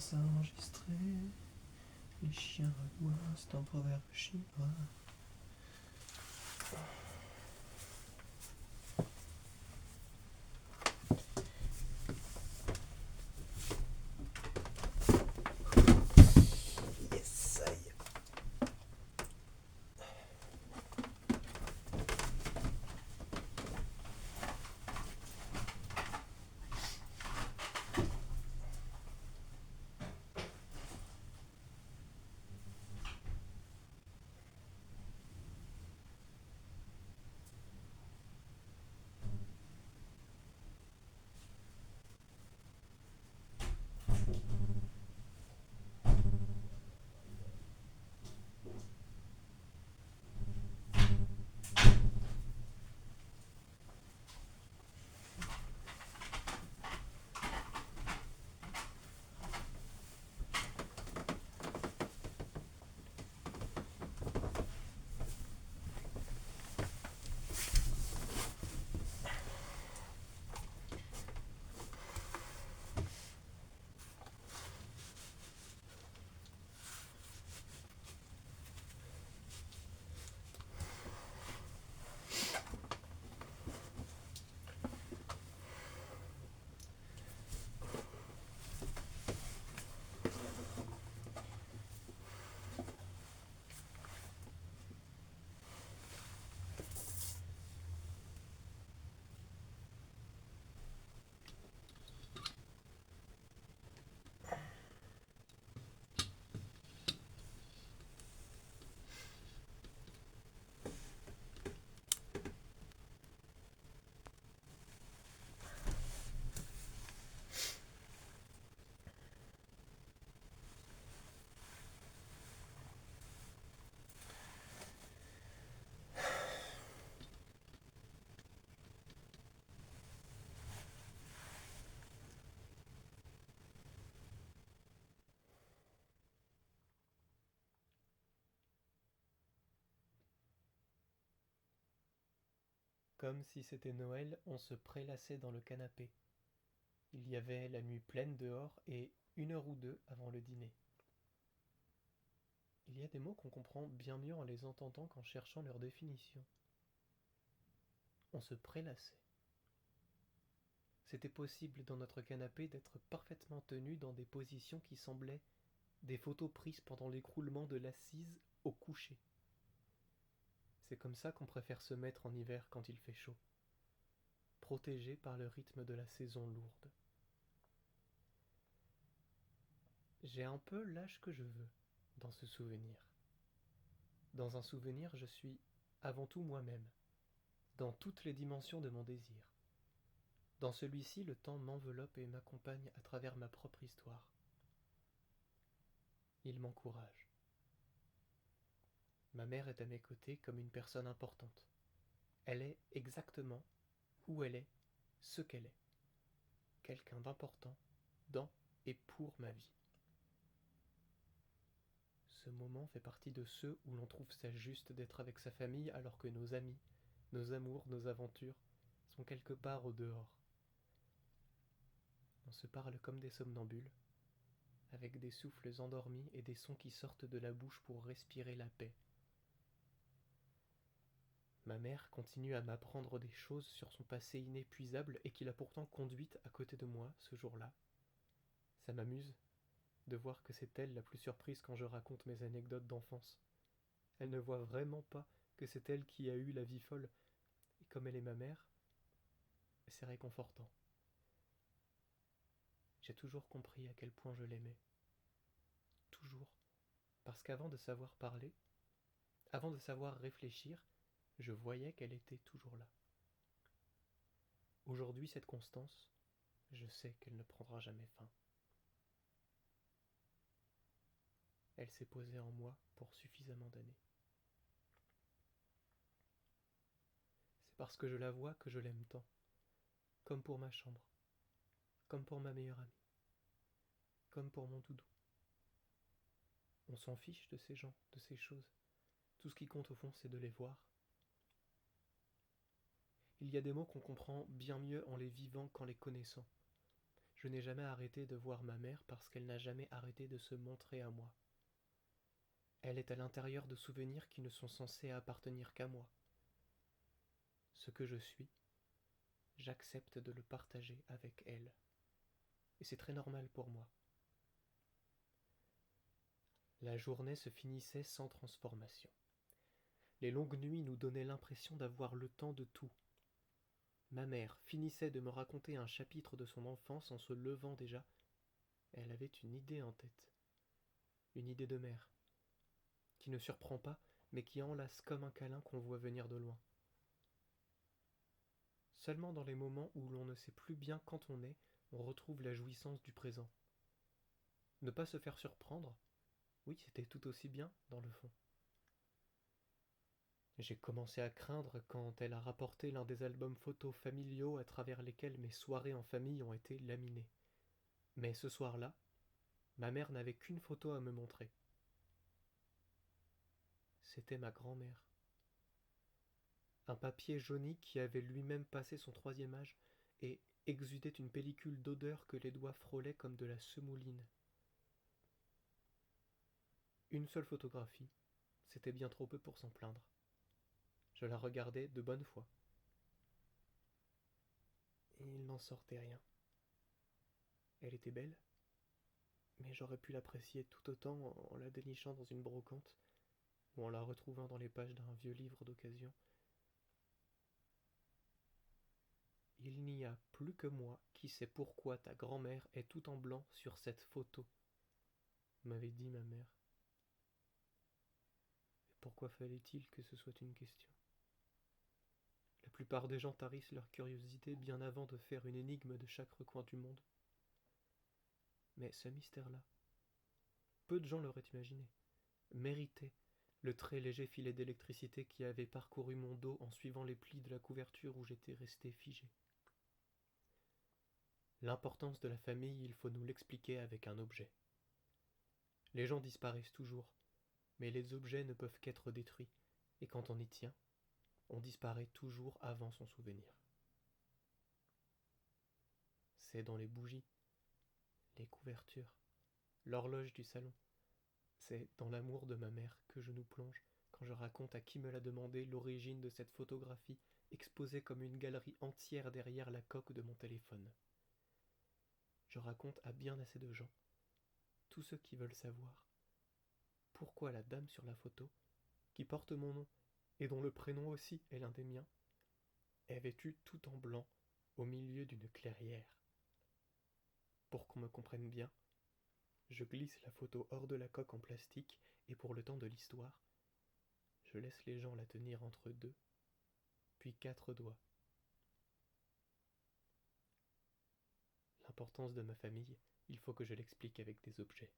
commence à enregistrer. Les chiens aboient, c'est un proverbe chinois. Yes, ça y est. Comme si c'était Noël, on se prélassait dans le canapé. Il y avait la nuit pleine dehors et 1 heure ou 2 avant le dîner. Il y a des mots qu'on comprend bien mieux en les entendant qu'en cherchant leur définition. On se prélassait. C'était possible dans notre canapé d'être parfaitement tenu dans des positions qui semblaient des photos prises pendant l'écroulement de l'assise au coucher. C'est comme ça qu'on préfère se mettre en hiver quand il fait chaud, protégé par le rythme de la saison lourde. J'ai un peu l'âge que je veux dans ce souvenir. Dans un souvenir, je suis avant tout moi-même, dans toutes les dimensions de mon désir. Dans celui-ci, le temps m'enveloppe et m'accompagne à travers ma propre histoire. Il m'encourage. Ma mère est à mes côtés comme une personne importante. Elle est exactement où elle est, ce qu'elle est. Quelqu'un d'important dans et pour ma vie. Ce moment fait partie de ceux où l'on trouve ça juste d'être avec sa famille alors que nos amis, nos amours, nos aventures sont quelque part au dehors. On se parle comme des somnambules, avec des souffles endormis et des sons qui sortent de la bouche pour respirer la paix. Ma mère continue à m'apprendre des choses sur son passé inépuisable et qui l'a pourtant conduite à côté de moi ce jour-là. Ça m'amuse de voir que c'est elle la plus surprise quand je raconte mes anecdotes d'enfance. Elle ne voit vraiment pas que c'est elle qui a eu la vie folle, et comme elle est ma mère, c'est réconfortant. J'ai toujours compris à quel point je l'aimais. Toujours. Parce qu'avant de savoir parler, avant de savoir réfléchir, je voyais qu'elle était toujours là. Aujourd'hui, cette constance, je sais qu'elle ne prendra jamais fin. Elle s'est posée en moi pour suffisamment d'années. C'est parce que je la vois que je l'aime tant. Comme pour ma chambre, comme pour ma meilleure amie, comme pour mon doudou. On s'en fiche de ces gens, de ces choses. Tout ce qui compte au fond, c'est de les voir. Il y a des mots qu'on comprend bien mieux en les vivant qu'en les connaissant. Je n'ai jamais arrêté de voir ma mère parce qu'elle n'a jamais arrêté de se montrer à moi. Elle est à l'intérieur de souvenirs qui ne sont censés appartenir qu'à moi. Ce que je suis, j'accepte de le partager avec elle. Et c'est très normal pour moi. La journée se finissait sans transformation. Les longues nuits nous donnaient l'impression d'avoir le temps de tout. Ma mère finissait de me raconter un chapitre de son enfance en se levant déjà. Elle avait une idée en tête. Une idée de mère. Qui ne surprend pas, mais qui enlace comme un câlin qu'on voit venir de loin. Seulement dans les moments où l'on ne sait plus bien quand on retrouve la jouissance du présent. Ne pas se faire surprendre, oui, c'était tout aussi bien dans le fond. J'ai commencé à craindre quand elle a rapporté l'un des albums photos familiaux à travers lesquels mes soirées en famille ont été laminées. Mais ce soir-là, ma mère n'avait qu'une photo à me montrer. C'était ma grand-mère. Un papier jauni qui avait lui-même passé son 3e âge et exudait une pellicule d'odeur que les doigts frôlaient comme de la semouline. Une seule photographie, c'était bien trop peu pour s'en plaindre. Je la regardais de bonne foi. Et il n'en sortait rien. Elle était belle, mais j'aurais pu l'apprécier tout autant en la dénichant dans une brocante ou en la retrouvant dans les pages d'un vieux livre d'occasion. Il n'y a plus que moi qui sais pourquoi ta grand-mère est tout en blanc sur cette photo, m'avait dit ma mère. Et pourquoi fallait-il que ce soit une question? La plupart des gens tarissent leur curiosité bien avant de faire une énigme de chaque recoin du monde. Mais ce mystère-là, peu de gens l'auraient imaginé, méritait le très léger filet d'électricité qui avait parcouru mon dos en suivant les plis de la couverture où j'étais resté figé. L'importance de la famille, il faut nous l'expliquer avec un objet. Les gens disparaissent toujours, mais les objets ne peuvent qu'être détruits, et quand on y tient, on disparaît toujours avant son souvenir. C'est dans les bougies, les couvertures, l'horloge du salon. C'est dans l'amour de ma mère que je nous plonge quand je raconte à qui me l'a demandé l'origine de cette photographie exposée comme une galerie entière derrière la coque de mon téléphone. Je raconte à bien assez de gens, tous ceux qui veulent savoir, pourquoi la dame sur la photo, qui porte mon nom et dont le prénom aussi est l'un des miens, est vêtue tout en blanc au milieu d'une clairière. Pour qu'on me comprenne bien, je glisse la photo hors de la coque en plastique et pour le temps de l'histoire, je laisse les gens la tenir entre 2, puis 4 doigts. L'importance de ma famille, il faut que je l'explique avec des objets.